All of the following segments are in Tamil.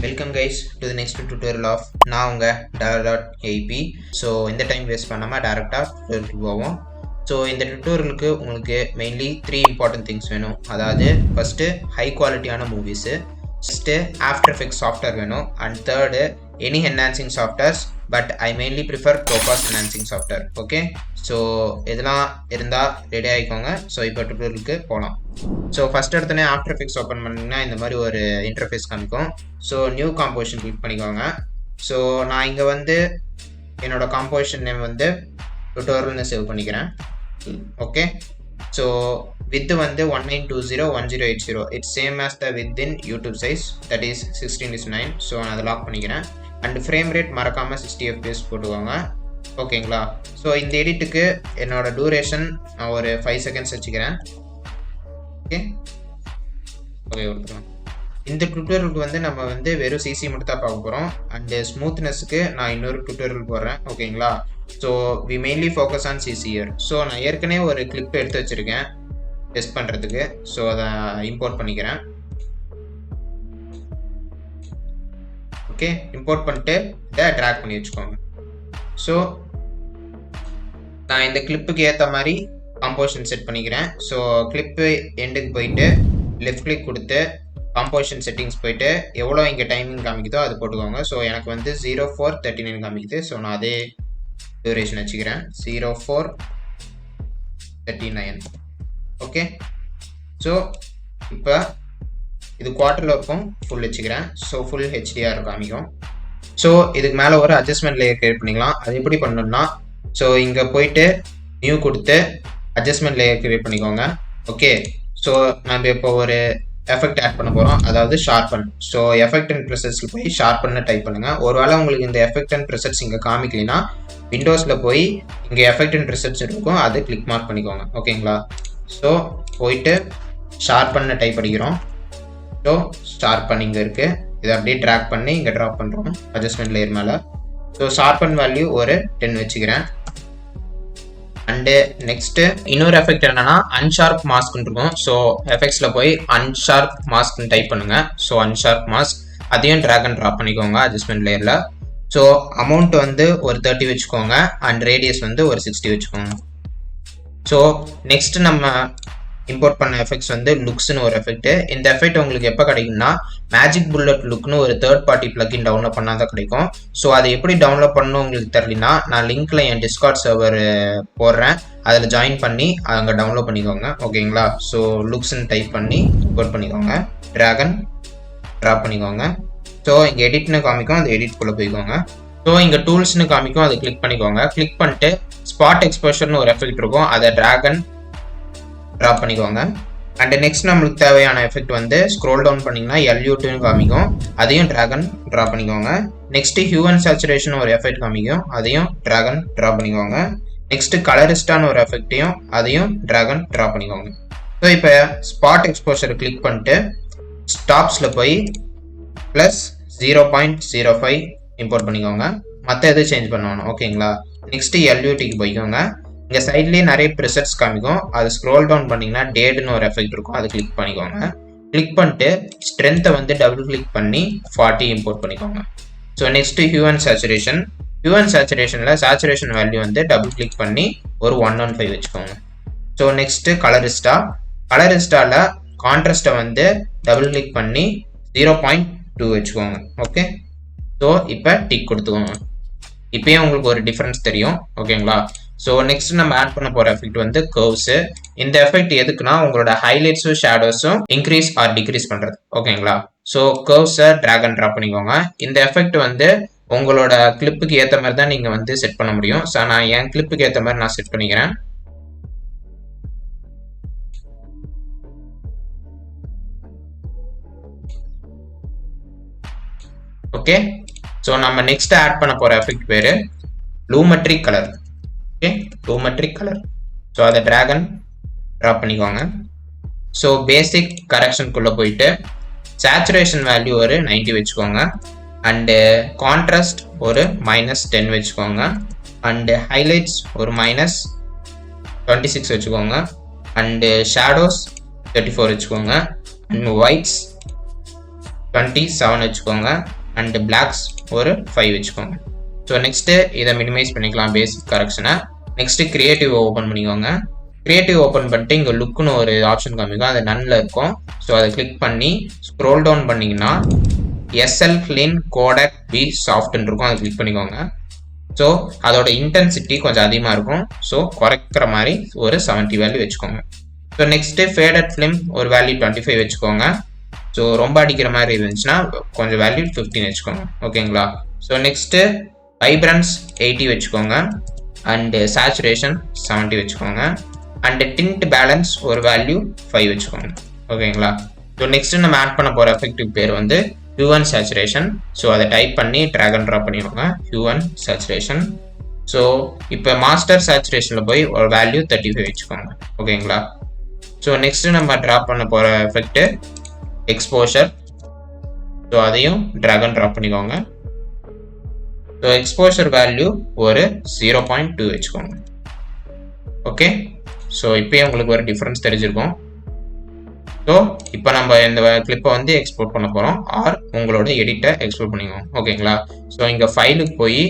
Welcome guys to the next tutorial of நான் உங்க Dara.ap. ஸோ இந்த டைம் வேஸ்ட் பண்ணாமல் டேரெக்டாக டுட்டோரியலுக்கு போவோம். ஸோ இந்த டுட்டோரியலுக்கு உங்களுக்கு மெயின்லி 3 இம்பார்ட்டன்ட் திங்ஸ் வேணும். அதாவது ஃபஸ்ட்டு ஹை குவாலிட்டியான movies, first after effects software வேணும், and third any enhancing softwares, but I mainly prefer Topaz enhancing software. Okay, so இதெல்லாம் இருந்தால் ரெடி ஆகிக்கோங்க. ஸோ இப்போ டுட்டோரியலுக்கு போகலாம். ஸோ ஃபஸ்ட் எடுத்தோடனே ஆஃப்டர் எஃபெக்ட்ஸ் ஓப்பன் பண்ணிங்கன்னா இந்த மாதிரி ஒரு இன்டர்ஃபேஸ் காமிக்கும். ஸோ நியூ காம்போசிஷன் கிளிக் பண்ணிக்கோங்க. ஸோ நான் இங்கே வந்து என்னோட காம்போசிஷன் நேம் வந்து டுட்டோரியல்னு சேவ் பண்ணிக்கிறேன். ஓகே, ஸோ வித் வந்து 19201080. It's same as the with in YouTube size, that is 16:9. So நான் அதை லாக் பண்ணிக்கிறேன். அண்ட் ஃப்ரேம் ரேட் மறக்காமல் 60 FPS போட்டுக்கோங்க. ஓகேங்களா? ஸோ இந்த எடிட்டுக்கு என்னோட டூரேஷன் நான் ஒரு 5 செகண்ட்ஸ் வச்சுக்கிறேன். ஓகே கொடுத்துக்கலாம். இந்த டுட்டோரியலுக்கு வந்து நம்ம வந்து வெறும் சிசி மட்டும் தான் பார்க்க போகிறோம். அண்டு ஸ்மூத்னஸுக்கு நான் இன்னொரு டுட்டோரியல் போடுறேன். ஓகேங்களா? So we mainly focus on CC year. So நான் ஏற்கனவே ஒரு கிளிப் எடுத்து வச்சுருக்கேன் டெஸ்ட் பண்ணுறதுக்கு. ஸோ அதை இம்போர்ட் பண்ணிக்கிறேன். ஓகே, இம்போர்ட் பண்ணிட்டு இதை ட்ராக் பண்ணி வச்சுக்கோங்க. ஸோ நான் இந்த கிளிப்புக்கு ஏற்ற மாதிரி காம்போசிஷன் செட் பண்ணிக்கிறேன். ஸோ கிளிப்பு எண்டுக்கு போயிட்டு லெஃப்ட் கிளிக் கொடுத்து காம்போசிஷன் செட்டிங்ஸ் போயிட்டு எவ்வளோ இங்கே டைமிங் காமிக்குதோ அது போட்டுக்கோங்க. ஸோ எனக்கு வந்து 04:39 காமிக்குது. ஸோ நான் அதே டியூரேஷன் வச்சுக்கிறேன், 04:39. ஓகே, ஸோ இப்போ இது குவார்ட்டரில் இருக்கும், ஃபுல் வச்சுக்கிறேன். ஸோ ஃபுல் HDR காமிக்கும். ஸோ இதுக்கு மேலே ஒரு அட்ஜஸ்ட்மெண்ட் லேயர் கிரியேட் பண்ணிக்கலாம். அது எப்படி பண்ணணும்னா, ஸோ இங்கே போயிட்டு நியூ கொடுத்து அட்ஜஸ்ட்மெண்ட் லேயர் கிரியேட் பண்ணிக்கோங்க. ஓகே, ஸோ நம்ம இப்போ ஒரு எஃபெக்ட் ஆட் பண்ண போகிறோம், அதாவது ஷார்பன். ஸோ எஃபெக்ட் அண்ட் ப்ரெசெட்ஸில் போய் ஷார்பன்னு டைப் பண்ணுங்கள். ஒருவேளை உங்களுக்கு இந்த எஃபெக்ட் அண்ட் ப்ரெசெட்ஸ் இங்கே காமிக்கலைன்னா விண்டோஸில் போய் இங்கே எஃபெக்ட் அண்ட் ப்ரெசெட்ஸ் இருக்கும், அது கிளிக் மார்க் பண்ணிக்கோங்க. ஓகேங்களா? ஸோ போயிட்டு ஷார்பன்னு டைப் பண்ணிக்கிறோம். ஸோ ஷார்பன் இங்கே இருக்குது, இதை அப்படியே ட்ராக் பண்ணி இங்கே ட்ராப் பண்ணுறோம் அட்ஜஸ்ட்மெண்ட் லேயர் மேலே. ஸோ ஷார்பன் வேல்யூ ஒரு 10 வச்சுக்கிறேன். அண்டு நெக்ஸ்ட்டு இன்னொரு எஃபெக்ட் என்னன்னா அன்ஷார்ப் மாஸ்க்னு இருக்கும். ஸோ எஃபெக்ட்ஸில் போய் அன்ஷார்ப் மாஸ்க்னு டைப் பண்ணுங்க. ஸோ அன்ஷார்ப் மாஸ்க் அதையும் ட்ராக் அண்ட் ட்ராப் பண்ணிக்கோங்க அட்ஜஸ்ட்மெண்ட் லேயரில். ஸோ அமௌண்ட் வந்து ஒரு 30 வச்சுக்கோங்க, அண்ட் ரேடியஸ் வந்து ஒரு 60 வச்சுக்கோங்க. ஸோ நெக்ஸ்ட் நம்ம இம்போர்ட் பண்ண எஃபெக்ட்ஸ் வந்து லுக்ஸ்னு ஒரு எஃபெக்ட். இந்த எஃபெக்ட் உங்களுக்கு எப்போ கிடைக்கும்னா மேஜிக் புல்லட் லுக்னு ஒரு தேர்ட் பார்ட்டி பிளக்கின் டவுன்லோட் பண்ணால் தான் கிடைக்கும். ஸோ அதை எப்படி டவுன்லோட் பண்ணணும் உங்களுக்கு தெரியலனா நான் லிங்க்ல என் டிஸ்கார்ட் சர்வர் போடுறேன், அதில் ஜாயின் பண்ணி அங்கே டவுன்லோட் பண்ணிக்கோங்க. ஓகேங்களா? ஸோ லுக்ஸ்ன்னு டைப் பண்ணி இம்போர்ட் பண்ணிக்கோங்க, ட்ராகன் ட்ராப் பண்ணிக்கோங்க. ஸோ இங்கே எடிட்னு காமிக்கும், அந்த எடிட்குள்ளே போய்க்கோங்க. ஸோ இங்கே டூல்ஸ்னு காமிக்கும், அதை கிளிக் பண்ணிக்கோங்க. கிளிக் பண்ணிட்டு ஸ்பாட் எக்ஸ்போஷர்னு ஒரு எஃபெக்ட் இருக்கும், அதை ட்ராகன் ட்ராப் பண்ணிக்கோங்க. அண்ட் நெக்ஸ்ட் நம்மளுக்கு தேவையான எஃபெக்ட் வந்து ஸ்க்ரோல் டவுன் பண்ணிங்கன்னா LU2 காமிக்கும், அதையும் ட்ராகன் ட்ராப் பண்ணிக்கோங்க. நெக்ஸ்ட் ஹியூ அண்ட் சேச்சுரேஷன் ஒரு எஃபெக்ட் காமிக்கும், அதையும் ட்ராகன் ட்ராப் பண்ணிக்கோங்க. நெக்ஸ்ட் கலரிஸ்டான ஒரு எஃபெக்டையும் அதையும் ட்ராகன் ட்ராப் பண்ணிக்கோங்க. ஸோ இப்போ ஸ்பாட் எக்ஸ்போஷரை கிளிக் பண்ணிட்டு ஸ்டாப்ஸில் போய் +0.05 இம்போர்ட் பண்ணிக்கோங்க. மற்ற எதுவும் சேஞ்ச் பண்ணணும். ஓகேங்களா? நெக்ஸ்ட் LUTக்கு போய்க்கோங்க. இங்கே சைட்லேயே நிறைய ப்ரெசெட்ஸ் காமிக்கும், அது ஸ்க்ரோல் டவுன் பண்ணிங்கன்னா டேட்னு ஒரு எஃபெக்ட் இருக்கும், அதை கிளிக் பண்ணிக்கோங்க. கிளிக் பண்ணிட்டு ஸ்ட்ரென்த்தை வந்து டபுள் கிளிக் பண்ணி 40 இம்போர்ட் பண்ணிக்கோங்க. So next hue and saturation. Hue and சேச்சுரேஷனில் சேச்சுரேஷன் வேல்யூ வந்து டபுள் கிளிக் பண்ணி ஒரு 115 வச்சுக்கோங்க. ஸோ நெக்ஸ்ட் கலரிஸ்டாவில் கான்ட்ராஸ்ட்டை வந்து டபுள் கிளிக் பண்ணி 0.2 வச்சுக்கோங்க. ஓகே, ஸோ இப்போ டிக் கொடுத்துக்கோங்க. இப்போயே உங்களுக்கு ஒரு டிஃப்ரென்ஸ் தெரியும். ஓகேங்களா? ஸோ நெக்ஸ்ட் நம்ம ஆட் பண்ண போகிற எஃபெக்ட் வந்து கர்வ்ஸு. இந்த எஃபெக்ட் எதுக்குன்னா உங்களோட ஹைலைட்ஸும் ஷேடோஸும் இன்க்ரீஸ் ஆர் டிக்ரீஸ் பண்ணுறது. ஓகேங்களா? ஸோ கர்வ்ஸை ட்ராக் அண்ட் ட்ராப் பண்ணிக்கோங்க. இந்த எஃபெக்ட் வந்து உங்களோட கிளிப்புக்கு ஏற்ற மாதிரி தான் நீங்கள் வந்து செட் பண்ண முடியும். ஸோ நான் என் கிளிப்புக்கு ஏற்ற மாதிரி நான் செட் பண்ணிக்கிறேன். ஓகே, ஸோ நம்ம நெக்ஸ்ட் ஆட் பண்ண போகிற எஃபெக்ட் பேர் Lumetri colour. Okay, Lumetri colour. So அதை ட்ராகன் ட்ராப் பண்ணிக்கோங்க. ஸோ பேசிக் கரெக்ஷனுக்குள்ளே போயிட்டு சேச்சுரேஷன் வேல்யூ ஒரு 90 வச்சுக்கோங்க, அண்டு கான்ட்ராஸ்ட் ஒரு -10 வச்சுக்கோங்க, அண்டு ஹைலைட்ஸ் ஒரு -26 வச்சுக்கோங்க, அண்டு ஷேடோஸ் 34 வச்சுக்கோங்க, அண்ட் ஒயிட்ஸ் 27 வச்சுக்கோங்க. அண்ட் பிளாக்ஸ் ஒரு 5 வச்சுக்கோங்க. ஸோ நெக்ஸ்ட்டு இதை மினிமைஸ் பண்ணிக்கலாம் பேசிக் கரெக்ஷனை. நெக்ஸ்ட்டு கிரியேட்டிவ் ஓப்பன் பண்ணிக்கோங்க. கிரியேட்டிவ் ஓப்பன் பண்ணிட்டு இங்கே லுக்குன்னு ஒரு ஆப்ஷன் காமிக்கும், அது நன்னில் இருக்கும். ஸோ அதை கிளிக் பண்ணி ஸ்க்ரோல் டவுன் பண்ணிங்கன்னா SL Clean Codec B Softன்னு இருக்கும், அதை கிளிக் பண்ணிக்கோங்க. ஸோ அதோட இன்டென்சிட்டி கொஞ்சம் அதிகமாக இருக்கும். ஸோ குறைக்கிற மாதிரி ஒரு 70 வேல்யூ வச்சுக்கோங்க. ஸோ நெக்ஸ்ட்டு ஃபேடட் ஃபிலிம் ஒரு வேல்யூ 25 வச்சுக்கோங்க. ஸோ ரொம்ப அடிக்கிற மாதிரி இருந்துச்சுன்னா கொஞ்சம் வேல்யூ 15 வச்சுக்கோங்க. ஓகேங்களா? ஸோ நெக்ஸ்ட்டு வைப்ரன்ஸ் 80 வச்சுக்கோங்க. அண்டு சேச்சுரேஷன் 70 வச்சுக்கோங்க. அண்டு டிண்ட் பேலன்ஸ் ஒரு வேல்யூ 5 வச்சுக்கோங்க. ஓகேங்களா? ஸோ நெக்ஸ்ட்டு நம்ம ஆட் பண்ண போகிற எஃபெக்டிவ் பேர் வந்து ஹியூ அண்ட் சேச்சுரேஷன். ஸோ அதை டைப் பண்ணி ட்ராக் அண்ட் ட்ராப் பண்ணிக்கோங்க, ஹியூ அண்ட் சேச்சுரேஷன். ஸோ இப்போ மாஸ்டர் சேச்சுரேஷனில் போய் ஒரு வேல்யூ 35 வச்சுக்கோங்க. ஓகேங்களா? ஸோ நெக்ஸ்ட்டு நம்ம ட்ராப் பண்ண போகிற எஃபெக்ட்டு எக்ஸ்போஷர். ஸோ அதையும் ட்ராக் அண்ட் ட்ராப் பண்ணிக்கோங்க. ஸோ எக்ஸ்போஷர் வேல்யூ ஒரு 0.2 வச்சுக்கோங்க. ஓகே, ஸோ இப்போயே உங்களுக்கு ஒரு டிஃப்ரென்ஸ் தெரிஞ்சிருக்கும். ஸோ இப்போ நம்ம இந்த கிளிப்பை வந்து எக்ஸ்போர்ட் பண்ண போகிறோம், ஆர் உங்களோட எடிட்டை எக்ஸ்போர்ட் பண்ணிக்கோங்க. ஓகேங்களா? ஸோ இங்கே ஃபைலுக்கு போய்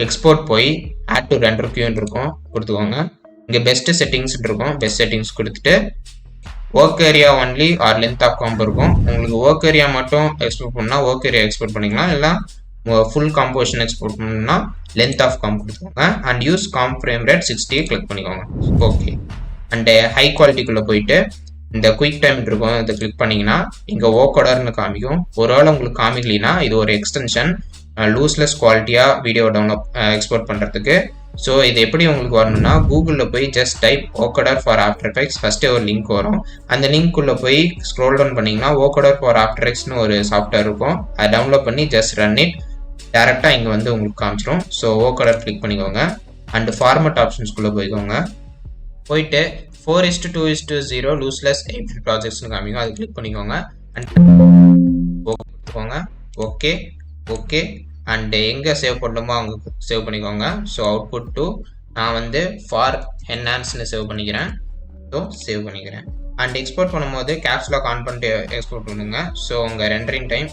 எக்ஸ்போர்ட் போய் ஆட் டு ரெண்டர் கியூன்னு இருக்கும், கொடுத்துக்கோங்க. இங்கே பெஸ்ட் செட்டிங்ஸ் இருக்கும், பெஸ்ட் செட்டிங்ஸ் கொடுத்துட்டு work area only or length of comp இருக்கும். உங்களுக்கு ஒர்க் ஏரியா மட்டும் எக்ஸ்போர்ட் பண்ணால் ஒர்க் ஏரியா எக்ஸ்போர்ட் பண்ணிக்கலாம், இல்லை ஃபுல் காம்போசிஷன் எக்ஸ்போர்ட் பண்ணணும்னா லென்த் ஆஃப் காம்ப் கொடுத்துக்கோங்க. And use comp frame rate 60 click பண்ணிக்கோங்க. ஓகே, அண்டு ஹை குவாலிட்டிக்குள்ளே போயிட்டு இந்த குயிக் டைம் இருக்கும், இதை கிளிக் பண்ணிங்கன்னா இங்கே ஓகோடர்னு காமிக்கும். ஒருவேளை உங்களுக்கு காமிக்கலினா இது ஒரு எக்ஸ்டென்ஷன் லூஸ்லெஸ் குவாலிட்டியாக வீடியோ டவுன்லோட் எக்ஸ்போர்ட் பண்ணுறதுக்கு. ஸோ இது எப்படி உங்களுக்கு வரணும்னா கூகுளில் போய் just type Voukoder for after effects, first ஒரு லிங்க் வரும். அந்த லிங்க்குள்ளே போய் ஸ்க்ரோல் டவுன் பண்ணிங்கன்னா ஓகோடர் ஃபார் ஆஃப்டர் எஃபெக்ட்ஸ்னு ஒரு சாஃப்ட்வேர் இருக்கும், அதை டவுன்லோட் பண்ணி ஜஸ்ட் ரன் இட், டேரெக்டாக இங்கே வந்து உங்களுக்கு காமிச்சிடும். ஸோ ஓகோடர் கிளிக் பண்ணிக்கோங்க. அண்டு ஃபார்மட் ஆப்ஷன்ஸ்குள்ளே போய்க்கோங்க. போயிட்டு 4:2:0 லூஸ்லெஸ் எஃபெக்ட் ப்ராஜெக்ட்ஸ்னு காமிக்கும், அது கிளிக் பண்ணிக்கோங்க. அண்ட் ஓகே ஓகே அண்டு எங்கே சேவ் பண்ணணுமோ அங்கே சேவ் பண்ணிக்கோங்க. ஸோ அவுட்புட் டு நான் வந்து ஃபார் என்ஹான்ஸ்னு சேவ் பண்ணிக்கிறேன். ஸோ சேவ் பண்ணிக்கிறேன். அண்ட் எக்ஸ்போர்ட் பண்ணும்போது கேப்ஸ் லாக் ஆன் பண்ணிட்டு எக்ஸ்போர்ட் பண்ணுங்க. ஸோ உங்கள் ரெண்டரிங் டைம்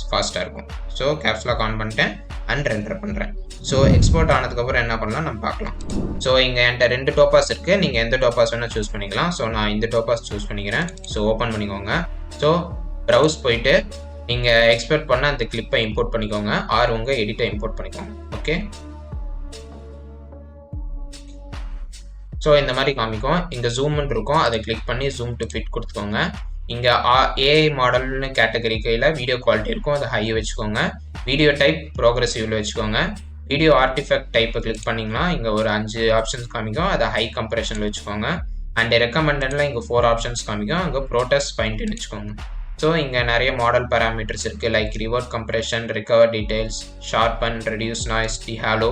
ஃபாஸ்ட்டாக இருக்கும். ஸோ கேப்ஸ் லாக் ஆன் பண்ணிட்டேன் அண்ட் ரெண்டர் பண்ணுறேன். ஸோ எக்ஸ்போர்ட் ஆனதுக்கப்புறம் என்ன பண்ணலாம் நம்ம பார்க்கலாம். ஸோ இங்கே என்கிட்ட 2 டோபாஸ் இருக்குது, நீங்கள் எந்த டோபாஸ் வேணால் சூஸ் பண்ணிக்கலாம். ஸோ நான் இந்த டோபாஸ் சூஸ் பண்ணிக்கிறேன். ஸோ ஓப்பன் பண்ணிக்கோங்க. ஸோ ப்ரௌஸ் போயிட்டு நீங்கள் எக்ஸ்போர்ட் பண்ண அந்த கிளிப்பை இம்போர்ட் பண்ணிக்கோங்க, ஆர் உங்கள் எடிட்டை இம்போர்ட் பண்ணிக்கோங்க. ஓகே, ஸோ இந்த மாதிரி காமிக்கும். இங்கே ஜூம்னு இருக்கும், அதை கிளிக் பண்ணி ஜூம் டு ஃபிட் கொடுத்துக்கோங்க. இங்கே ஏஐ மாடல்னு கேட்டகரி கையில் வீடியோ குவாலிட்டி இருக்கும், அதை ஹை வச்சுக்கோங்க. வீடியோ டைப் ப்ரோக்ரஸிவில் வச்சுக்கோங்க. வீடியோ ஆர்டிஃபெக்ட் டைப்பை கிளிக் பண்ணிங்கன்னா இங்கே ஒரு 5 ஆப்ஷன்ஸ் காமிக்கும், அதை ஹை கம்ப்ரெஷனில் வச்சுக்கோங்க. அண்ட் ரெக்கமெண்டடில் இங்கே 4 ஆப்ஷன்ஸ் காமிக்கும், அங்கே ப்ரோட்டஸ் பாயிண்ட்னு வச்சுக்கோங்க. ஸோ இங்கே நிறைய மாடல் பேராமீட்டர்ஸ் இருக்குது, like revert compression, recover details, sharpen, reduce noise, dehalo,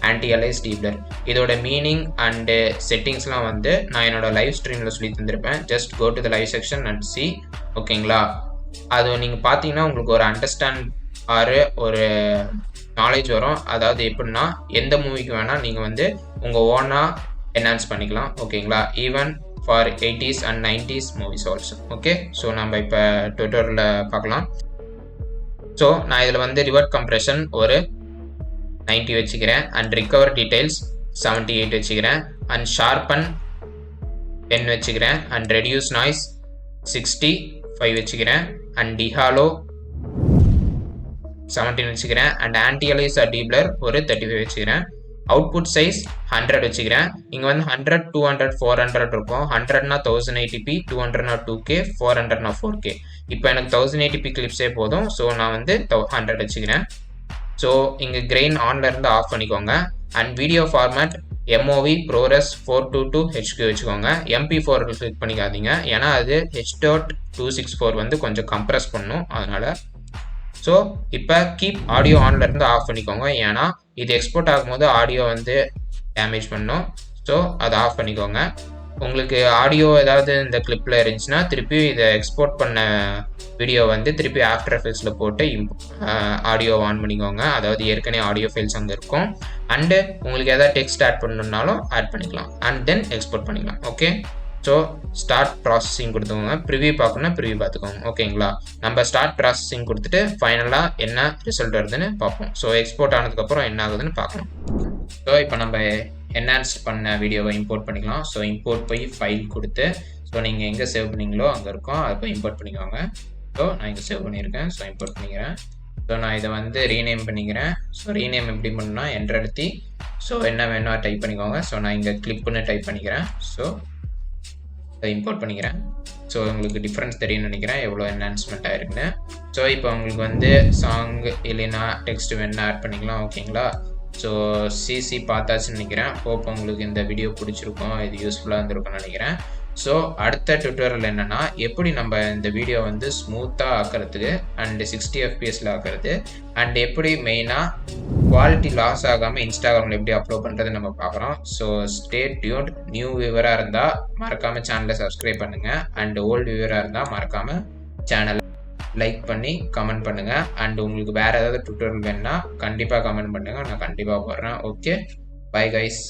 antialias, deblur. இதோட மீனிங் அண்டு செட்டிங்ஸ்லாம் வந்து நான் என்னோட லைவ் ஸ்ட்ரீமில் சொல்லி தந்திருப்பேன். Just go to the live section and see. ஓகேங்களா? அது நீங்கள் பார்த்தீங்கன்னா உங்களுக்கு ஒரு அண்டர்ஸ்டாண்ட் ஆறு ஒரு நாலேஜ் வரும். அதாவது எப்படின்னா எந்த மூவிக்கு வேணால் நீங்கள் வந்து உங்கள் ஓனாக என்ஹான்ஸ் பண்ணிக்கலாம். ஓகேங்களா? Even for 80s and 90s movies also. Okay, so நம்ம இப்போ ட்விட்டரில் பார்க்கலாம். ஸோ நான் இதில் வந்து ரிவர்ட் கம்ப்ரெஷன் ஒரு 90 வச்சுக்கிறேன். அண்ட் ரிகவர் டீடைல்ஸ் 78 வச்சுக்கிறேன். அண்ட் ஷார்பன் 10 வச்சுக்கிறேன். அண்ட் ரெடியூஸ் நாய்ஸ் 65 வச்சுக்கிறேன். அண்ட் டிஹாலோ 17 வச்சுக்கிறேன். அண்ட் ஆன்டி-அலைஸ் டீப்ளர் ஒரு 35 வச்சுக்கிறேன். அவுட்புட் சைஸ் 100 வச்சுக்கிறேன். இங்கே வந்து 100, 200, 400 இருக்கும். 100னா 1080p, 200னா 2K, 400னா 4K. இப்போ எனக்கு 1080p கிளிப்ஸே போதும். ஸோ நான் வந்து 100 வச்சுக்கிறேன். ஸோ இங்கே கிரெயின் ஆன்லேருந்து ஆஃப் பண்ணிக்கோங்க. And video format MOV ProRes 422 HQ வச்சுக்கோங்க. MP4 கிளிக் பண்ணிக்காதீங்க, ஏன்னா அது H.264 வந்து கொஞ்சம் கம்ப்ரெஸ் பண்ணும், அதனால். ஸோ இப்போ கீப் ஆடியோ ஆன்லேருந்து ஆஃப் பண்ணிக்கோங்க, ஏன்னா இது எக்ஸ்போர்ட் ஆகும்போது ஆடியோ வந்து டேமேஜ் பண்ணும். ஸோ அதை ஆஃப் பண்ணிக்கோங்க. உங்களுக்கு ஆடியோ ஏதாவது இந்த கிளிப்பில் இருந்துச்சுன்னா திருப்பி இதை எக்ஸ்போர்ட் பண்ண வீடியோ வந்து திருப்பி ஆஃப்டர் எஃபெக்ட்ஸில் போட்டு ஆடியோ ஆன் பண்ணிக்கோங்க. அதாவது ஏற்கனவே ஆடியோ ஃபைல்ஸ் அங்கே இருக்கும். அண்டு உங்களுக்கு எதாவது டெக்ஸ்ட் ஆட் பண்ணணுன்னாலும் ஆட் பண்ணிக்கலாம். அண்ட் தென் எக்ஸ்போர்ட் பண்ணிக்கலாம். ஓகே, ஸோ ஸ்டார்ட் ப்ராசஸிங் கொடுத்துக்கோங்க. ப்ரிவியூ பார்க்கணுன்னா ப்ரிவியூ பார்த்துக்கோங்க. ஓகேங்களா? நம்ம ஸ்டார்ட் ப்ராசஸிங் கொடுத்துட்டு ஃபைனலாக என்ன ரிசல்ட் வருதுன்னு பார்ப்போம். ஸோ எக்ஸ்போர்ட் ஆனதுக்கப்புறம் என்ன ஆகுதுன்னு பார்க்கலாம். ஸோ இப்போ நம்ம என்ஹான்ஸ் பண்ண வீடியோவை இம்போர்ட் பண்ணிக்கலாம். ஸோ இம்போர்ட் போய் ஃபைல் கொடுத்து ஸோ நீங்கள் எங்கே சேவ் பண்ணீங்களோ அங்கே இருக்கும், அதை போய் இம்போர்ட் பண்ணிக்கோங்க. ஸோ நான் இங்கே சேவ் பண்ணியிருக்கேன். ஸோ இம்போர்ட் பண்ணிக்கிறேன். ஸோ நான் இதை வந்து ரீநேம் பண்ணிக்கிறேன். ஸோ ரீநேம் எப்படி பண்ணணும்னா என்டர் அழுத்தி ஸோ என்ன வேணும் டைப் பண்ணிக்கோங்க. ஸோ நான் இங்கே கிளிப்னு டைப் பண்ணிக்கிறேன். ஸோ இதை இம்போர்ட் பண்ணிக்கிறேன். ஸோ உங்களுக்கு டிஃப்ரென்ஸ் தெரியும்னு நினைக்கிறேன் எவ்வளோ என்ஹான்ஸ்மெண்ட் ஆயிருக்குன்னு. ஸோ இப்போ உங்களுக்கு வந்து சாங் இல்லைன்னா டெக்ஸ்ட் வேணா ஆட் பண்ணிக்கலாம். ஓகேங்களா? ஸோ சிசி பார்த்தாச்சுன்னு நினைக்கிறேன். ஹோப் உங்களுக்கு இந்த வீடியோ பிடிச்சிருக்கும், இது யூஸ்ஃபுல்லாக இருந்திருக்கும்னு நினைக்கிறேன். ஸோ அடுத்த டுட்டோரியல் என்னென்னா எப்படி நம்ம இந்த வீடியோ வந்து ஸ்மூத்தாக ஆக்கிறதுக்கு அண்டு 60 FPSல ஆக்கிறது அண்ட் எப்படி மெயினாக குவாலிட்டி லாஸ் ஆகாமல் இன்ஸ்டாகிராமில் எப்படி அப்லோட் பண்ணுறது நம்ம பார்க்குறோம். So stay tuned. நியூ வியூவராக இருந்தால் மறக்காமல் சேனலை சப்ஸ்கிரைப் பண்ணுங்கள் அண்ட் ஓல்டு வியூவராக இருந்தால் மறக்காமல் சேனலை லைக் பண்ணி கமெண்ட் பண்ணுங்கள். அண்ட் உங்களுக்கு வேறு ஏதாவது டுட்டோரியல் வேணுன்னா கண்டிப்பாக கமெண்ட் பண்ணுங்கள், நான் கண்டிப்பாக போடுறேன். Okay, bye guys.